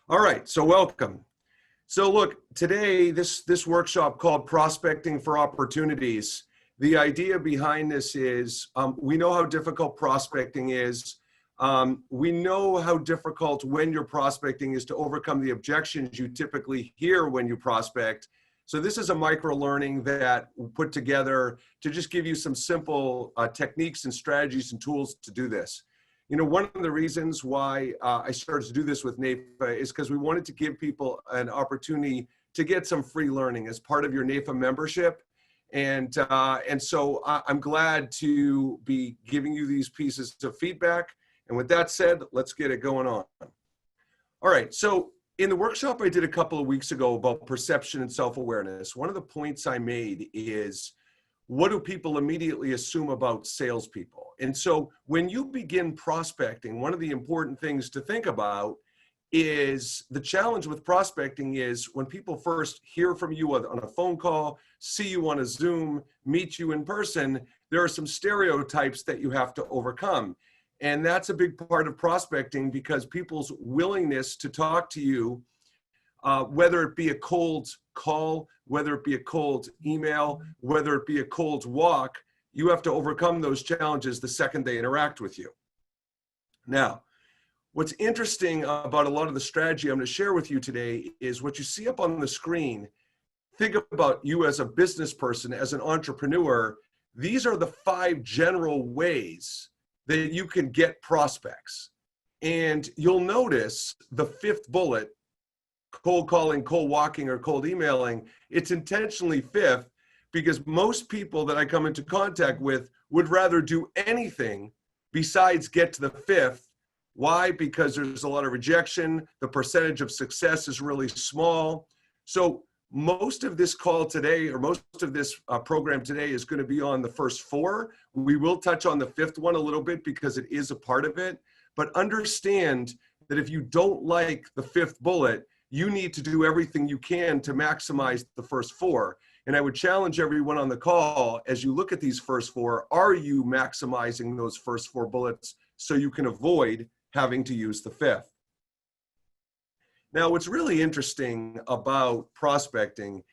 All right, so welcome. So look, today, this workshop called Prospecting for Opportunities, the idea behind this is we know how difficult prospecting is. We know how difficult when you're prospecting is to overcome the objections you typically hear when you prospect. So this is a micro learning that we put together to just give you some simple techniques and strategies and tools to do this. You know, one of the reasons why I started to do this with NAIFA is because we wanted to give people an opportunity to get some free learning as part of your NAIFA membership. And so I'm glad to be giving you these pieces of feedback. And with that said, let's get it going on. All right, so in the workshop I did a couple of weeks ago about perception and self-awareness, one of the points I made is, what do people immediately assume about salespeople? And so when you begin prospecting, one of the important things to think about is the challenge with prospecting is when people first hear from you on a phone call, see you on a Zoom, meet you in person, there are some stereotypes that you have to overcome. And that's a big part of prospecting because people's willingness to talk to you, whether it be a cold call, whether it be a cold email, whether it be a cold walk, you have to overcome those challenges the second they interact with you. Now, what's interesting about a lot of the strategy I'm going to share with you today is what you see up on the screen. Think about you as a business person, as an entrepreneur. These are the 5 general ways that you can get prospects. And you'll notice the 5th bullet, cold calling, cold walking, or cold emailing, it's intentionally 5th because most people that I come into contact with would rather do anything besides get to the 5th. Why? Because there's a lot of rejection. The percentage of success is really small. So most of this call today, or most of this program today is going to be on the first 4. We will touch on the 5th one a little bit because it is a part of it. But understand that if you don't like the 5th bullet, you need to do everything you can to maximize the first 4. And I would challenge everyone on the call, as you look at these first 4, are you maximizing those first 4 bullets so you can avoid having to use the 5th? Now, what's really interesting about prospecting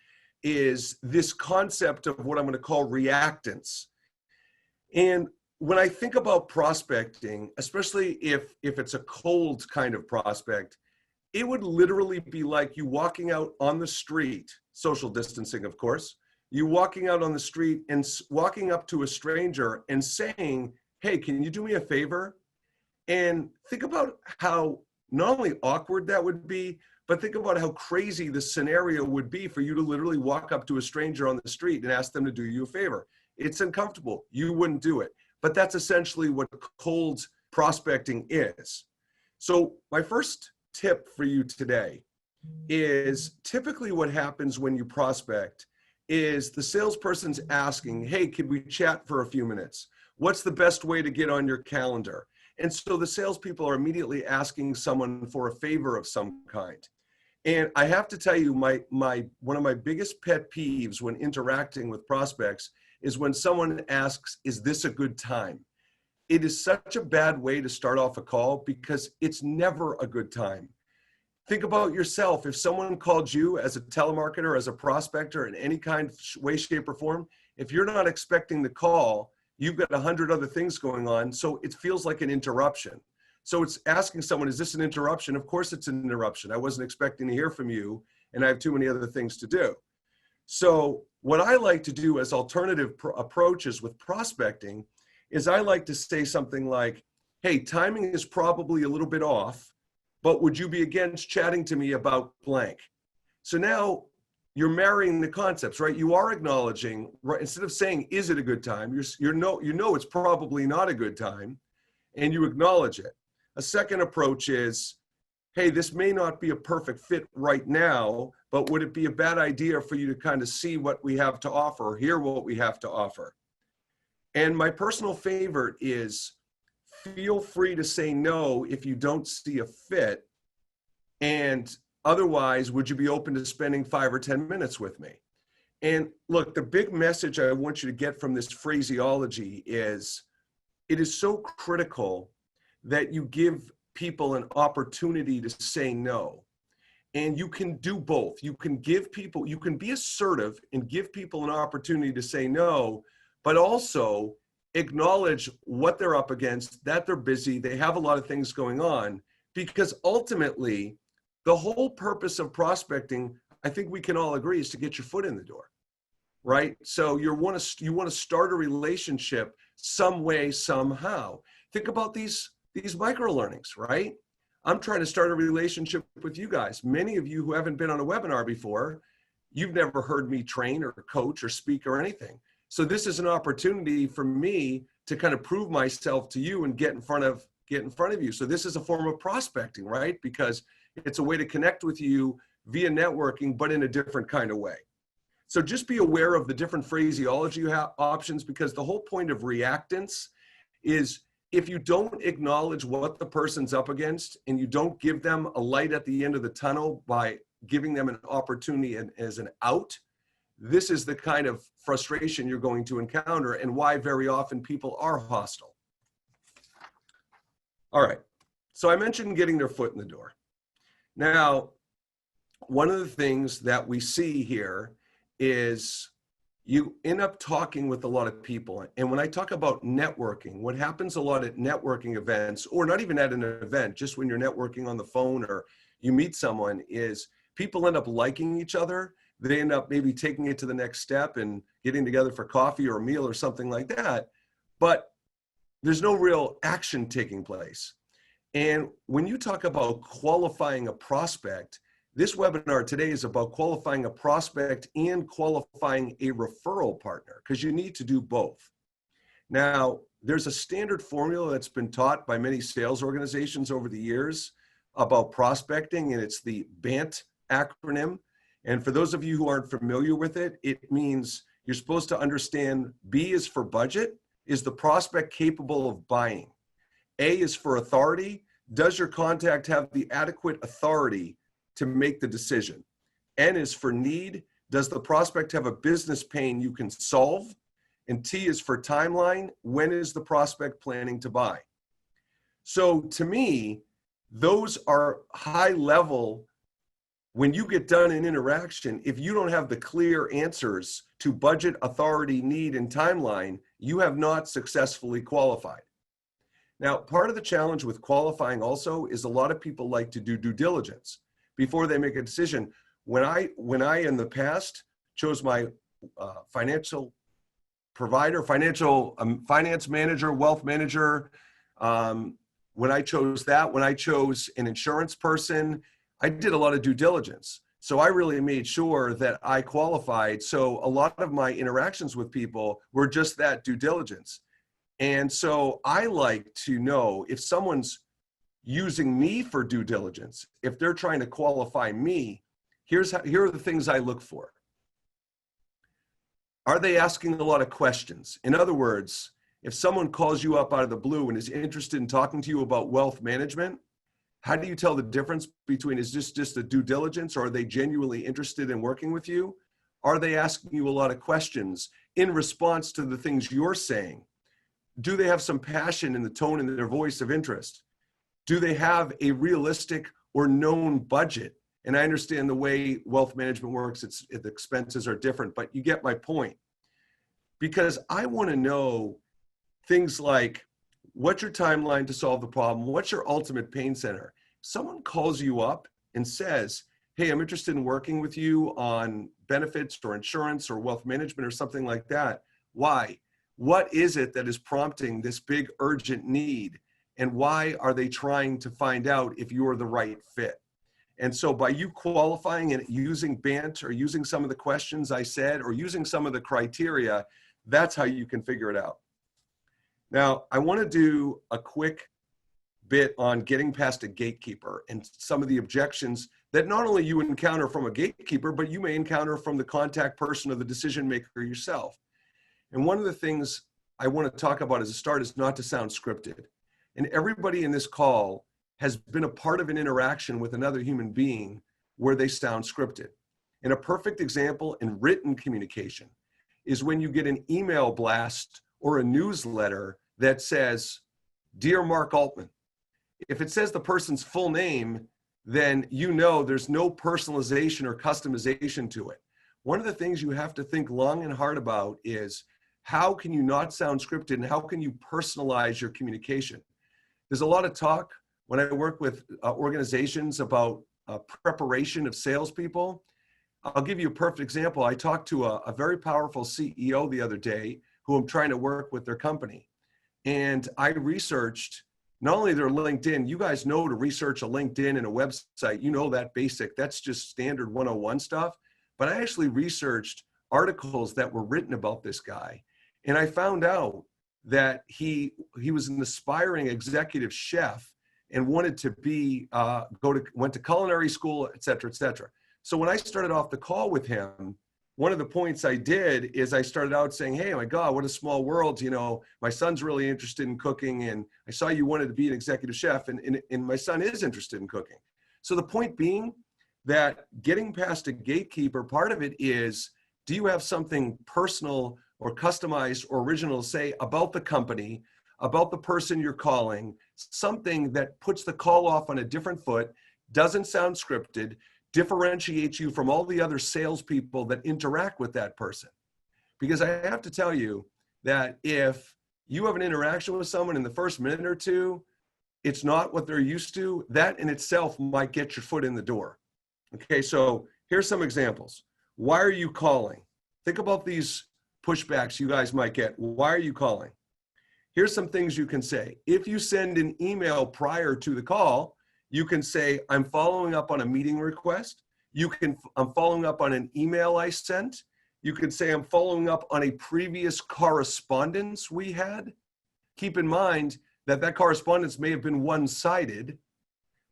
is this concept of what I'm going to call reactance. And when I think about prospecting, especially if it's a cold kind of prospect, it would literally be like you walking out on the street, social distancing, of course, you walking out on the street and walking up to a stranger and saying, hey, can you do me a favor? And think about how not only awkward that would be, but think about how crazy the scenario would be for you to literally walk up to a stranger on the street and ask them to do you a favor. It's uncomfortable. You wouldn't do it. But that's essentially what cold prospecting is. So my first tip for you today is typically what happens when you prospect is the salesperson's asking, hey, can we chat for a few minutes? What's the best way to get on your calendar? And so the salespeople are immediately asking someone for a favor of some kind. And I have to tell you, one of my biggest pet peeves when interacting with prospects is when someone asks, is this a good time? It is such a bad way to start off a call because it's never a good time. Think about yourself. If someone called you as a telemarketer, as a prospector in any kind of way, shape, or form, if you're not expecting the call, you've got 100 other things going on, so it feels like an interruption. So it's asking someone, is this an interruption? Of course it's an interruption. I wasn't expecting to hear from you, and I have too many other things to do. So what I like to do as alternative approaches with prospecting is I like to say something like, hey, timing is probably a little bit off, but would you be against chatting to me about blank? So now you're marrying the concepts, right? You are acknowledging, right? Instead of saying, is it a good time? You know it's probably not a good time, and you acknowledge it. A second approach is, hey, this may not be a perfect fit right now, but would it be a bad idea for you to kind of see what we have to offer, or hear what we have to offer? And my personal favorite is, feel free to say no if you don't see a fit. And otherwise, would you be open to spending 5 or 10 minutes with me? And look, the big message I want you to get from this phraseology is, it is so critical that you give people an opportunity to say no. And you can do both. You can give people, you can be assertive and give people an opportunity to say no, but also acknowledge what they're up against, that they're busy, they have a lot of things going on, because ultimately, the whole purpose of prospecting, I think we can all agree, is to get your foot in the door, right? So you want to start a relationship some way, somehow. Think about these micro learnings, right? I'm trying to start a relationship with you guys. Many of you who haven't been on a webinar before, you've never heard me train or coach or speak or anything. So this is an opportunity for me to kind of prove myself to you and get in front of you. So this is a form of prospecting, right? Because it's a way to connect with you via networking, but in a different kind of way. So just be aware of the different phraseology options, because the whole point of reactance is, if you don't acknowledge what the person's up against and you don't give them a light at the end of the tunnel by giving them an opportunity and as an out, this is the kind of frustration you're going to encounter, and why very often people are hostile. All right, so I mentioned getting their foot in the door. Now, one of the things that we see here is you end up talking with a lot of people. And when I talk about networking, what happens a lot at networking events, or not even at an event, just when you're networking on the phone or you meet someone, is people end up liking each other. They end up maybe taking it to the next step and getting together for coffee or a meal or something like that. But there's no real action taking place. And when you talk about qualifying a prospect, this webinar today is about qualifying a prospect and qualifying a referral partner, because you need to do both. Now, there's a standard formula that's been taught by many sales organizations over the years about prospecting, and it's the BANT acronym. And for those of you who aren't familiar with it, it means you're supposed to understand B is for budget. Is the prospect capable of buying? A is for authority. Does your contact have the adequate authority to make the decision? N is for need. Does the prospect have a business pain you can solve? And T is for timeline. When is the prospect planning to buy? So to me, those are high level. When you get done in interaction, if you don't have the clear answers to budget, authority, need, and timeline, you have not successfully qualified. Now, part of the challenge with qualifying also is a lot of people like to do due diligence before they make a decision. When I in the past chose my financial provider, finance manager, wealth manager, when I chose an insurance person, I did a lot of due diligence. So I really made sure that I qualified. So a lot of my interactions with people were just that, due diligence. And so I like to know if someone's using me for due diligence, if they're trying to qualify me, here are the things I look for. Are they asking a lot of questions? In other words, if someone calls you up out of the blue and is interested in talking to you about wealth management, how do you tell the difference between, is this just a due diligence, or are they genuinely interested in working with you? Are they asking you a lot of questions in response to the things you're saying? Do they have some passion in the tone and their voice of interest? Do they have a realistic or known budget? And I understand the way wealth management works, the expenses are different, but you get my point. Because I want to know things like, what's your timeline to solve the problem? What's your ultimate pain center? Someone calls you up and says, hey, I'm interested in working with you on benefits or insurance or wealth management or something like that. Why? What is it that is prompting this big urgent need? And why are they trying to find out if you're the right fit? And so by you qualifying and using BANT, or using some of the questions I said, or using some of the criteria, that's how you can figure it out. Now, I want to do a quick bit on getting past a gatekeeper and some of the objections that not only you encounter from a gatekeeper, but you may encounter from the contact person or the decision maker yourself. And one of the things I want to talk about as a start is not to sound scripted. And everybody in this call has been a part of an interaction with another human being where they sound scripted. And a perfect example in written communication is when you get an email blast or a newsletter that says, Dear Mark Altman. If it says the person's full name, then you know there's no personalization or customization to it. One of the things you have to think long and hard about is how can you not sound scripted and how can you personalize your communication? There's a lot of talk when I work with organizations about preparation of salespeople. I'll give you a perfect example. I talked to a very powerful CEO the other day who I'm trying to work with their company. And I researched not only their LinkedIn, you guys know to research a LinkedIn and a website, you know that basic, that's just standard 101 stuff. But I actually researched articles that were written about this guy. And I found out that he was an aspiring executive chef and wanted to be, went to culinary school, et cetera, et cetera. So when I started off the call with him, one of the points I did is I started out saying, hey, my God, what a small world. You know, my son's really interested in cooking and I saw you wanted to be an executive chef and my son is interested in cooking. So the point being that getting past a gatekeeper, part of it is, do you have something personal or customized or original to say about the company, about the person you're calling, something that puts the call off on a different foot, doesn't sound scripted, differentiates you from all the other salespeople that interact with that person. Because I have to tell you that if you have an interaction with someone in the first minute or two, it's not what they're used to, that in itself might get your foot in the door. Okay, so here's some examples. Why are you calling? Think about these pushbacks you guys might get. Why are you calling? Here's some things you can say. If you send an email prior to the call, you can say, I'm following up on a meeting request. I'm following up on an email I sent. You could say, I'm following up on a previous correspondence we had. Keep in mind that that correspondence may have been one-sided,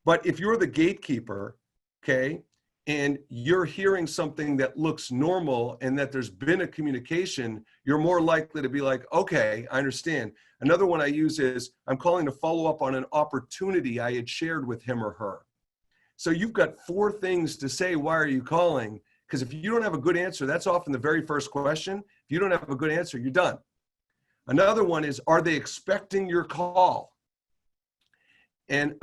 but if you're the gatekeeper, okay, and you're hearing something that looks normal and that there's been a communication, you're more likely to be like, okay, I understand. Another one I use is, I'm calling to follow up on an opportunity I had shared with him or her. So you've got 4 things to say, why are you calling? Because if you don't have a good answer, that's often the very first question. If you don't have a good answer, you're done. Another one is, are they expecting your call? And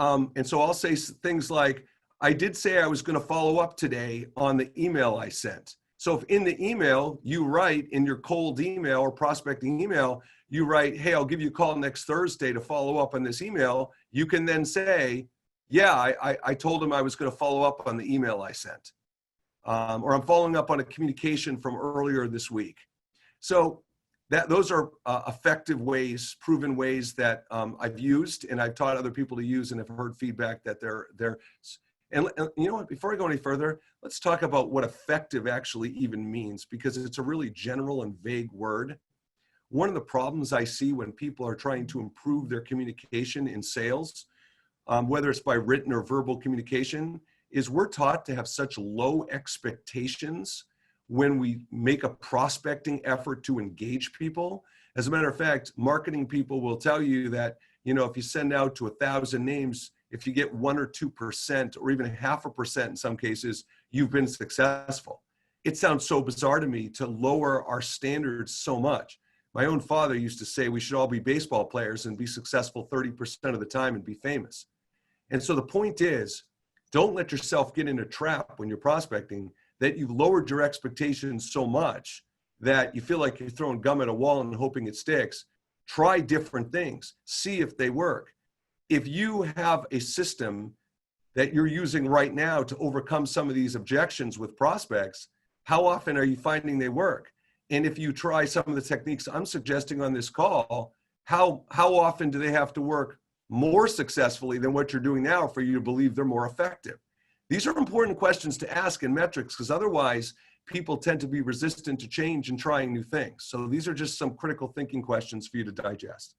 so I'll say things like, I did say I was going to follow up today on the email I sent. So if in the email you write, in your cold email or prospecting email, you write, hey, I'll give you a call next Thursday to follow up on this email, you can then say, yeah, I told him I was going to follow up on the email I sent. Or I'm following up on a communication from earlier this week. So those are effective ways, proven ways that I've used and I've taught other people to use and have heard feedback that they're. And you know what, before I go any further, let's talk about what effective actually even means, because it's a really general and vague word. One of the problems I see when people are trying to improve their communication in sales, whether it's by written or verbal communication, is we're taught to have such low expectations when we make a prospecting effort to engage people. As a matter of fact, marketing people will tell you that, you know, if you send out to 1,000 names, if you get 1 or 2% or even 0.5% in some cases, you've been successful. It sounds so bizarre to me to lower our standards so much. My own father used to say we should all be baseball players and be successful 30% of the time and be famous. And so the point is, don't let yourself get in a trap when you're prospecting that you've lowered your expectations so much that you feel like you're throwing gum at a wall and hoping it sticks. Try different things. See if they work. If you have a system that you're using right now to overcome some of these objections with prospects, how often are you finding they work? And if you try some of the techniques I'm suggesting on this call, how often do they have to work more successfully than what you're doing now for you to believe they're more effective? These are important questions to ask in metrics, because otherwise people tend to be resistant to change and trying new things. So these are just some critical thinking questions for you to digest.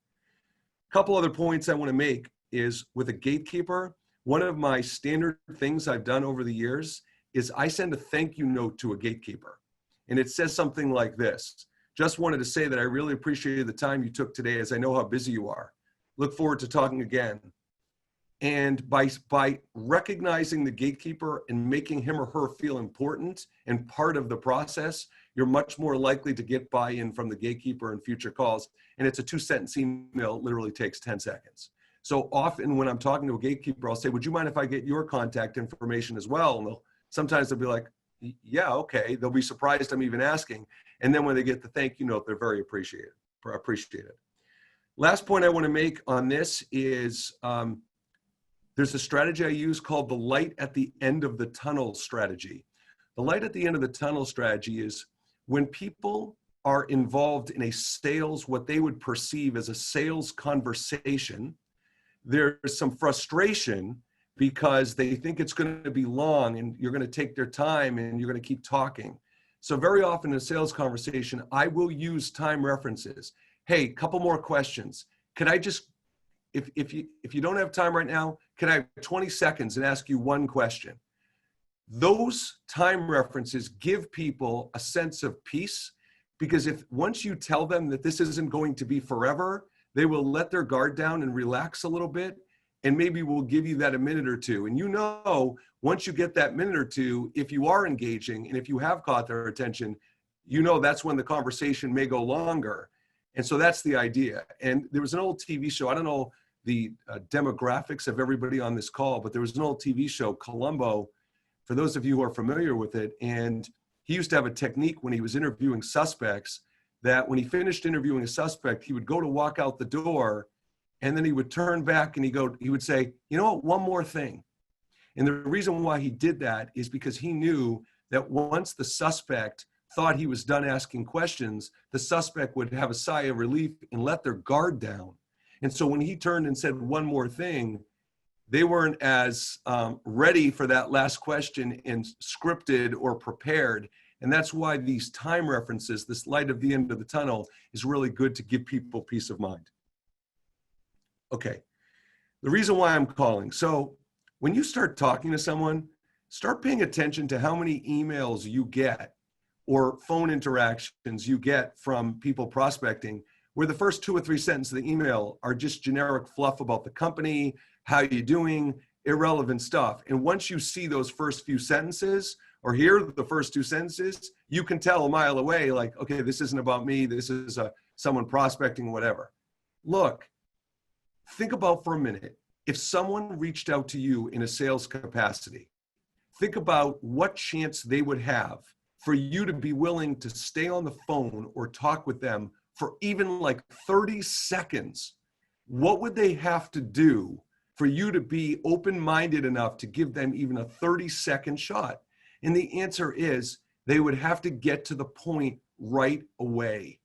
A couple other points I want to make is, with a gatekeeper, one of my standard things I've done over the years is I send a thank you note to a gatekeeper. And it says something like this: just wanted to say that I really appreciated the time you took today, as I know how busy you are. Look forward to talking again. And by recognizing the gatekeeper and making him or her feel important and part of the process, you're much more likely to get buy-in from the gatekeeper in future calls. And it's a 2-sentence email, literally takes 10 seconds. So often when I'm talking to a gatekeeper, I'll say, would you mind if I get your contact information as well? And sometimes they'll be like, yeah, okay. They'll be surprised I'm even asking. And then when they get the thank you note, they're very appreciated. Last point I want to make on this is there's a strategy I use called the light at the end of the tunnel strategy. The light at the end of the tunnel strategy is when people are involved in a sales, what they would perceive as a sales conversation, there's some frustration because they think it's going to be long and you're going to take their time and you're going to keep talking. So very often in a sales conversation, I will use time references. Hey, couple more questions. Could I just, if you don't have time right now, can I have 20 seconds and ask you one question? Those time references give people a sense of peace, because if once you tell them that this isn't going to be forever, they will let their guard down and relax a little bit, and maybe we'll give you that a minute or two. And you know, once you get that minute or two, if you are engaging and if you have caught their attention, you know that's when the conversation may go longer. And so that's the idea. And there was an old TV show, I don't know the demographics of everybody on this call, but there was an old TV show, Columbo, for those of you who are familiar with it. And he used to have a technique when he was interviewing suspects that when he finished interviewing a suspect, he would go to walk out the door and then he would turn back and he would say, you know what, one more thing. And the reason why he did that is because he knew that once the suspect thought he was done asking questions, the suspect would have a sigh of relief and let their guard down. And so when he turned and said one more thing, they weren't as ready for that last question and scripted or prepared. And that's why these time references, this light at the end of the tunnel, is really good to give people peace of mind. Okay, the reason why I'm calling. So when you start talking to someone, start paying attention to how many emails you get or phone interactions you get from people prospecting, where the first 2 or 3 sentences of the email are just generic fluff about the company, how you doing, irrelevant stuff. And once you see those first few sentences or hear the first 2 sentences, you can tell a mile away, like, okay, this isn't about me. This is someone prospecting, whatever. Look, think about for a minute, if someone reached out to you in a sales capacity, think about what chance they would have for you to be willing to stay on the phone or talk with them for even like 30 seconds. What would they have to do for you to be open-minded enough to give them even a 30-second shot? And the answer is they would have to get to the point right away.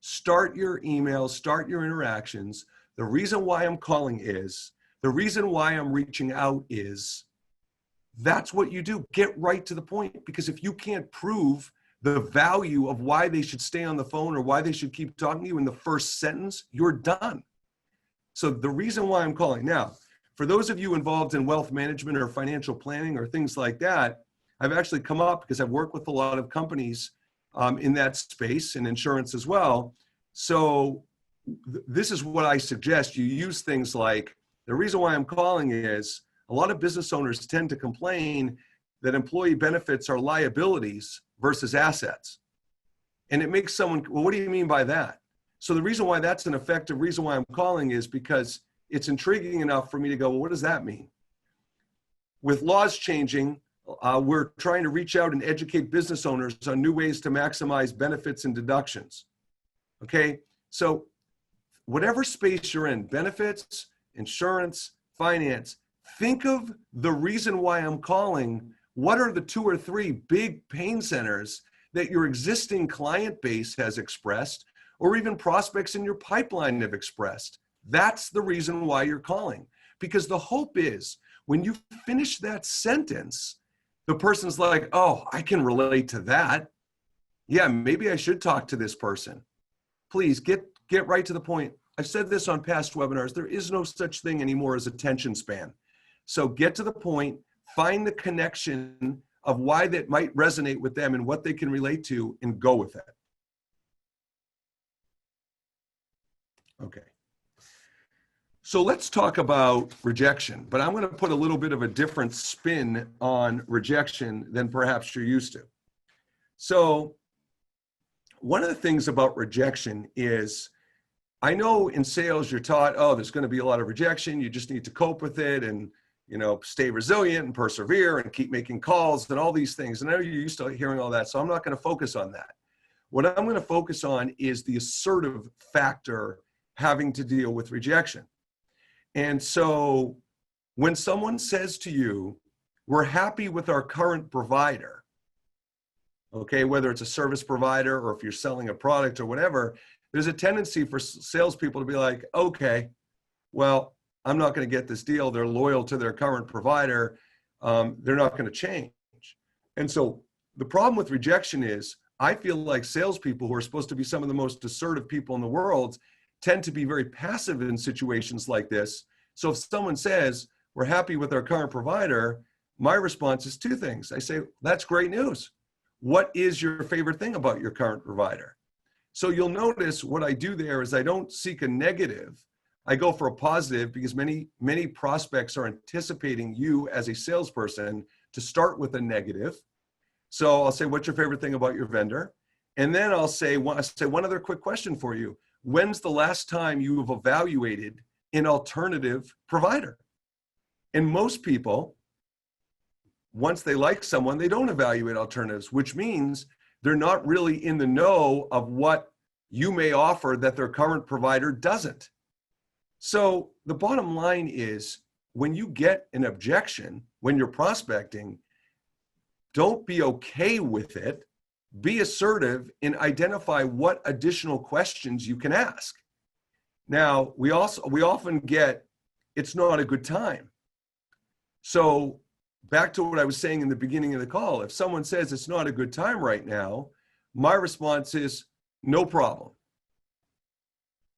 Start your emails, start your interactions. The reason why I'm calling is, the reason why I'm reaching out is, that's what you do. Get right to the point, because if you can't prove the value of why they should stay on the phone or why they should keep talking to you in the first sentence, you're done. So the reason why I'm calling now, for those of you involved in wealth management or financial planning or things like that, I've actually come up because I've worked with a lot of companies in that space and insurance as well. So this is what I suggest. You use things like, the reason why I'm calling is, a lot of business owners tend to complain that employee benefits are liabilities versus assets. And it makes someone, well, what do you mean by that? So the reason why that's an effective reason why I'm calling is because it's intriguing enough for me to go, well, what does that mean? With laws changing, we're trying to reach out and educate business owners on new ways to maximize benefits and deductions. Okay, so whatever space you're in, benefits, insurance, finance, think of the reason why I'm calling. What are the 2 or 3 big pain centers that your existing client base has expressed, or even prospects in your pipeline have expressed? That's the reason why you're calling. Because the hope is when you finish that sentence, the person's like, oh, I can relate to that. Yeah, maybe I should talk to this person. Please get right to the point. I've said this on past webinars. There is no such thing anymore as attention span. So get to the point, find the connection of why that might resonate with them and what they can relate to, and go with it. Okay. So let's talk about rejection, but I'm going to put a little bit of a different spin on rejection than perhaps you're used to. So one of the things about rejection is I know in sales you're taught, oh, there's going to be a lot of rejection. You just need to cope with it and, stay resilient and persevere and keep making calls and all these things. And I know you're used to hearing all that, so I'm not going to focus on that. What I'm going to focus on is the assertive factor having to deal with rejection. And so when someone says to you, we're happy with our current provider, okay, whether it's a service provider or if you're selling a product or whatever, there's a tendency for salespeople to be like, okay, well, I'm not going to get this deal. They're loyal to their current provider. They're not going to change. And so the problem with rejection is I feel like salespeople, who are supposed to be some of the most assertive people in the world, tend to be very passive in situations like this. So if someone says, we're happy with our current provider, my response is two things. I say, that's great news. What is your favorite thing about your current provider? So you'll notice what I do there is I don't seek a negative. I go for a positive because many prospects are anticipating you as a salesperson to start with a negative. So I'll say, what's your favorite thing about your vendor? And then I'll say one other quick question for you. When's the last time you have evaluated an alternative provider? And most people, once they like someone, they don't evaluate alternatives, which means they're not really in the know of what you may offer that their current provider doesn't. So the bottom line is, when you get an objection, when you're prospecting, don't be okay with it. Be assertive and identify what additional questions you can ask. Now, we often get, it's not a good time. So back to what I was saying in the beginning of the call, if someone says it's not a good time right now, my response is no problem.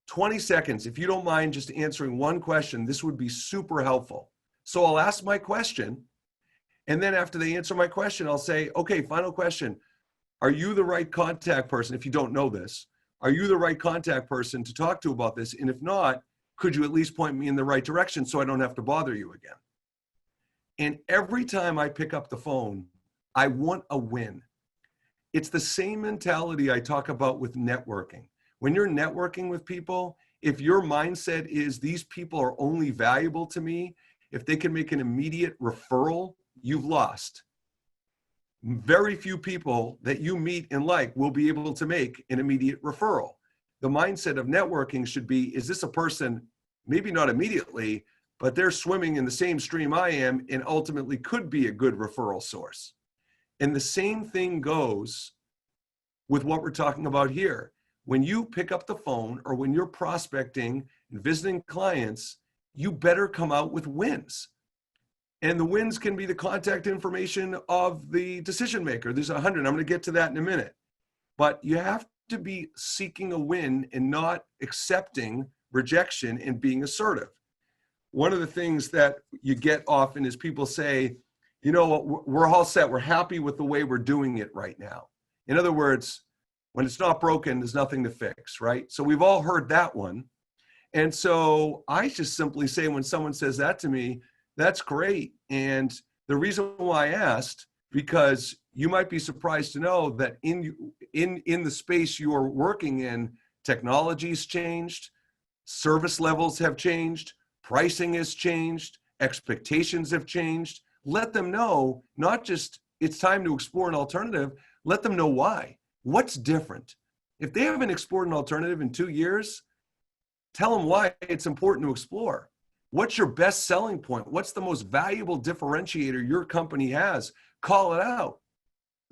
20 seconds, if you don't mind just answering one question, this would be super helpful. So I'll ask my question, and then after they answer my question, I'll say, okay, final question. Are you the right contact person? If you don't know this, are you the right contact person to talk to about this? And if not, could you at least point me in the right direction so I don't have to bother you again? And every time I pick up the phone, I want a win. It's the same mentality I talk about with networking. When you're networking with people, if your mindset is these people are only valuable to me, if they can make an immediate referral, you've lost. Very few people that you meet and like will be able to make an immediate referral. The mindset of networking should be, is this a person, maybe not immediately, but they're swimming in the same stream I am and ultimately could be a good referral source. And the same thing goes with what we're talking about here. When you pick up the phone or when you're prospecting and visiting clients, you better come out with wins. And the wins can be the contact information of the decision maker. There's 100. I'm going to get to that in a minute. But you have to be seeking a win and not accepting rejection and being assertive. One of the things that you get often is people say, you know what, we're all set. We're happy with the way we're doing it right now. In other words, when it's not broken, there's nothing to fix, right? So we've all heard that one. And so I just simply say, when someone says that to me, that's great. And the reason why I asked, because you might be surprised to know that in the space you are working in, technology's changed, service levels have changed, pricing has changed, expectations have changed. Let them know, not just it's time to explore an alternative, let them know why. What's different? If they haven't explored an alternative in 2 years, tell them why it's important to explore. What's your best selling point? What's the most valuable differentiator your company has? Call it out.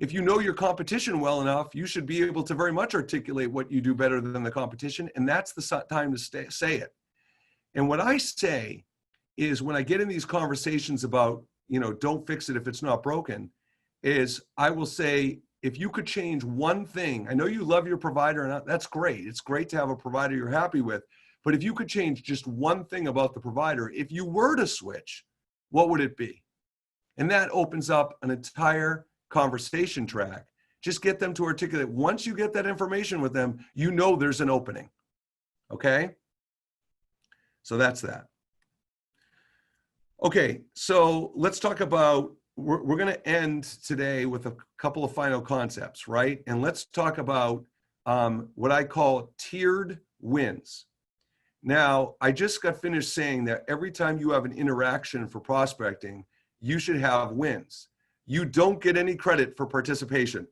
If you know your competition well enough, you should be able to very much articulate what you do better than the competition, and that's the time to say it. And what I say is, when I get in these conversations about, don't fix it if it's not broken, is I will say, if you could change one thing, I know you love your provider, and that's great. It's great to have a provider you're happy with. But if you could change just one thing about the provider, if you were to switch, what would it be? And that opens up an entire conversation track. Just get them to articulate. Once you get that information with them, you know there's an opening. Okay? So that's that. Okay, so let's talk about, we're going to end today with a couple of final concepts, right? And let's talk about what I call tiered wins. Now, I just got finished saying that every time you have an interaction for prospecting, you should have wins. You don't get any credit for participation.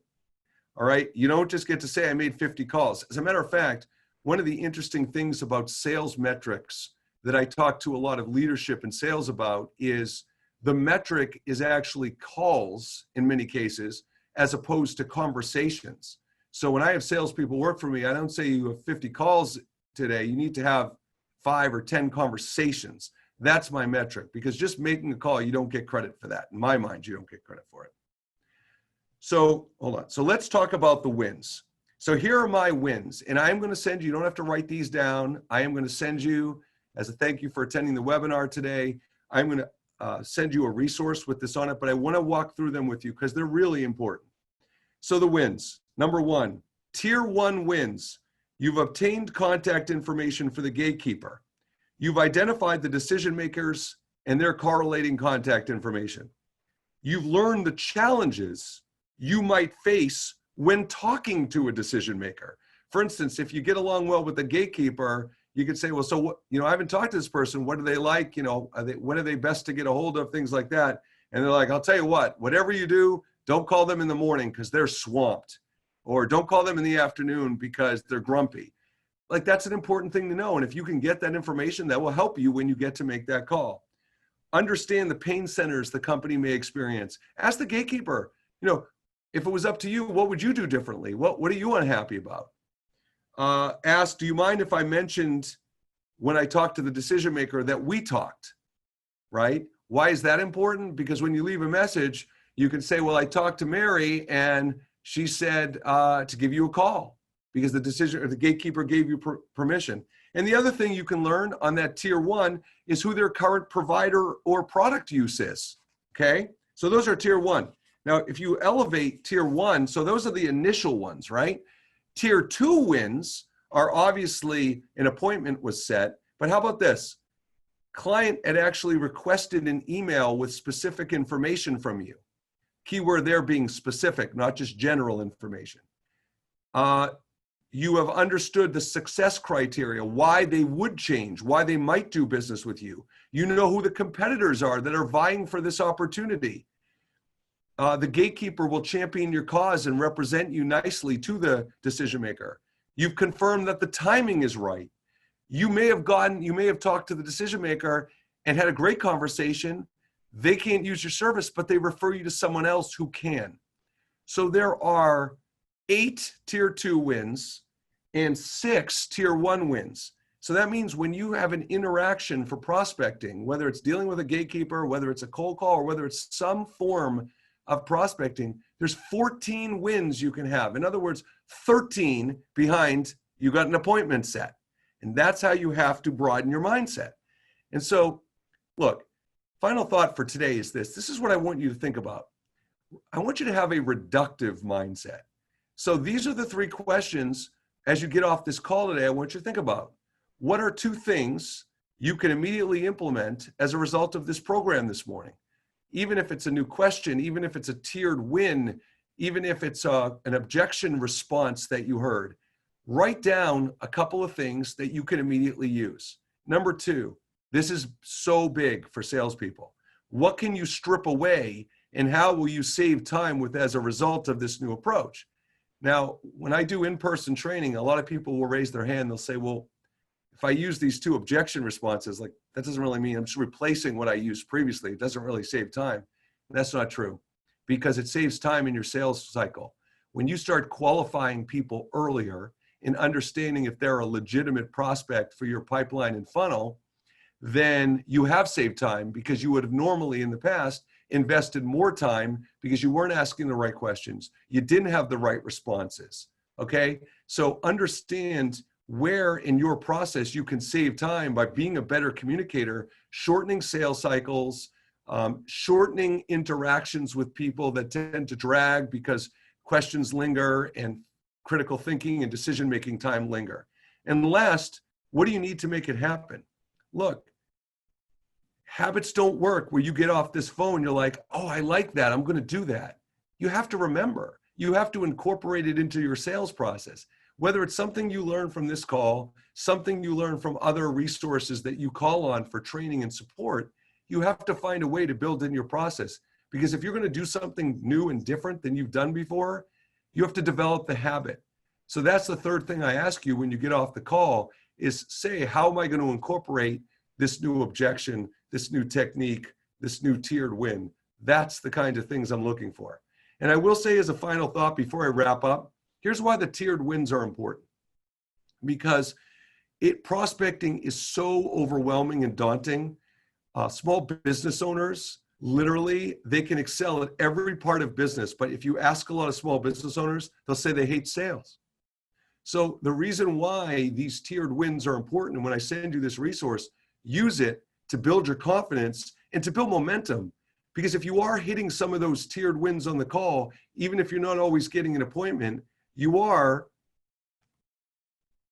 All right. You don't just get to say, I made 50 calls. As a matter of fact, one of the interesting things about sales metrics that I talk to a lot of leadership and sales about is the metric is actually calls in many cases, as opposed to conversations. So when I have salespeople work for me, I don't say you have 50 calls today. You need to have 5 or 10 conversations. That's my metric, because just making a call, you don't get credit for that. In my mind, you don't get credit for it. So hold on. So let's talk about the wins. So here are my wins, and I'm going to send you don't have to write these down. I am going to send you, as a thank you for attending the webinar today, I'm going to send you a resource with this on it, but I want to walk through them with you because they're really important. So the wins. Number 1, tier 1 wins. You've obtained contact information for the gatekeeper. You've identified the decision makers and their correlating contact information. You've learned the challenges you might face when talking to a decision maker. For instance, if you get along well with the gatekeeper, you could say, well, so what, I haven't talked to this person. What do they like? When are they best to get a hold of? Things like that. And they're like, I'll tell you what, whatever you do, don't call them in the morning because they're swamped, or don't call them in the afternoon because they're grumpy. Like, that's an important thing to know. And if you can get that information, that will help you when you get to make that call. Understand the pain centers the company may experience. Ask the gatekeeper, if it was up to you, what would you do differently? What are you unhappy about? Ask, do you mind if I mentioned when I talked to the decision maker that we talked, right? Why is that important? Because when you leave a message, you can say, well, I talked to Mary and she said to give you a call because the gatekeeper gave you permission. And the other thing you can learn on that tier 1 is who their current provider or product use is, okay? So those are tier 1. Now, if you elevate tier 1, so those are the initial ones, right? Tier 2 wins are obviously an appointment was set, but how about this? Client had actually requested an email with specific information from you. Keyword there being specific, not just general information. You have understood the success criteria, why they would change, why they might do business with you. You know who the competitors are that are vying for this opportunity. The gatekeeper will champion your cause and represent you nicely to the decision maker. You've confirmed that the timing is right. You may have talked to the decision maker and had a great conversation. They can't use your service, but they refer you to someone else who can. So there are 8 tier 2 wins and 6 tier 1 wins. So that means when you have an interaction for prospecting, whether it's dealing with a gatekeeper, whether it's a cold call, or whether it's some form of prospecting, there's 14 wins you can have. In other words, 13 behind you got an appointment set. And that's how you have to broaden your mindset. And so, look, final thought for today is this. This is what I want you to think about. I want you to have a reductive mindset. So these are the 3 questions as you get off this call today, I want you to think about. What are 2 things you can immediately implement as a result of this program this morning? Even if it's a new question, even if it's a tiered win, even if it's an objection response that you heard, write down a couple of things that you can immediately use. Number 2, this is so big for salespeople. What can you strip away and how will you save time with as a result of this new approach? Now, when I do in-person training, a lot of people will raise their hand. They'll say, well, if I use these 2 objection responses, like that doesn't really mean I'm just replacing what I used previously. It doesn't really save time. And that's not true because it saves time in your sales cycle. When you start qualifying people earlier and understanding if they're a legitimate prospect for your pipeline and funnel, then you have saved time because you would have normally in the past invested more time because you weren't asking the right questions. You didn't have the right responses, okay? So understand where in your process you can save time by being a better communicator, shortening sales cycles, shortening interactions with people that tend to drag because questions linger and critical thinking and decision-making time linger. And last, what do you need to make it happen? Look, habits don't work where you get off this phone, you're like, oh, I like that, I'm gonna do that. You have to remember, you have to incorporate it into your sales process. Whether it's something you learn from this call, something you learn from other resources that you call on for training and support, you have to find a way to build in your process. Because if you're going to do something new and different than you've done before, you have to develop the habit. So that's the third thing I ask you when you get off the call is say, how am I going to incorporate this new objection, this new technique, this new tiered win? That's the kind of things I'm looking for. And I will say as a final thought before I wrap up, here's why the tiered wins are important. Because prospecting is so overwhelming and daunting. Small business owners, literally, they can excel at every part of business. But if you ask a lot of small business owners, they'll say they hate sales. So the reason why these tiered wins are important, and when I send you this resource, use it to build your confidence and to build momentum. Because if you are hitting some of those tiered wins on the call, even if you're not always getting an appointment, you are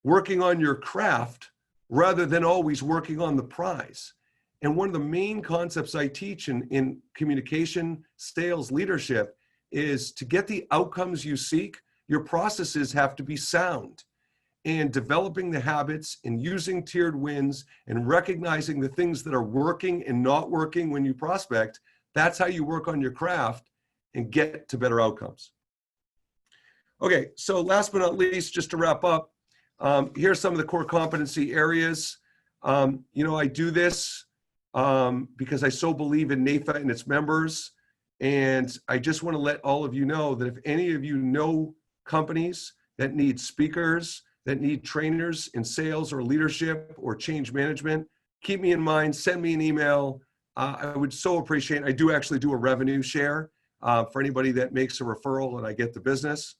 working on your craft rather than always working on the prize. And one of the main concepts I teach in communication, sales, leadership is to get the outcomes you seek, your processes have to be sound. And developing the habits and using tiered wins and recognizing the things that are working and not working when you prospect, that's how you work on your craft and get to better outcomes. Okay, so last but not least, just to wrap up, here's some of the core competency areas. I do this because I so believe in NAIFA and its members. And I just want to let all of you know that if any of you know companies that need speakers, that need trainers in sales or leadership or change management, keep me in mind, send me an email. I would so appreciate it. I do actually do a revenue share for anybody that makes a referral and I get the business.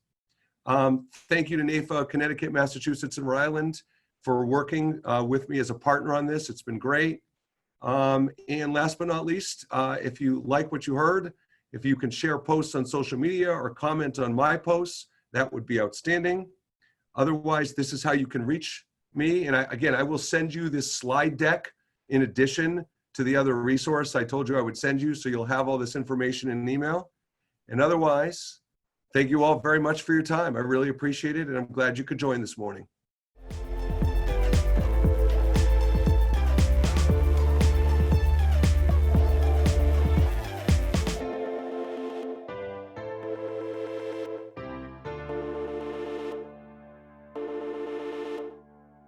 Thank you to NAIFA, Connecticut, Massachusetts, and Rhode Island for working with me as a partner on this. It's been great. And last but not least, if you like what you heard, if you can share posts on social media or comment on my posts, that would be outstanding. Otherwise, this is how you can reach me. And I will send you this slide deck in addition to the other resource I told you I would send you, so you'll have all this information in an email. And otherwise, thank you all very much for your time. I really appreciate it, and I'm glad you could join this morning.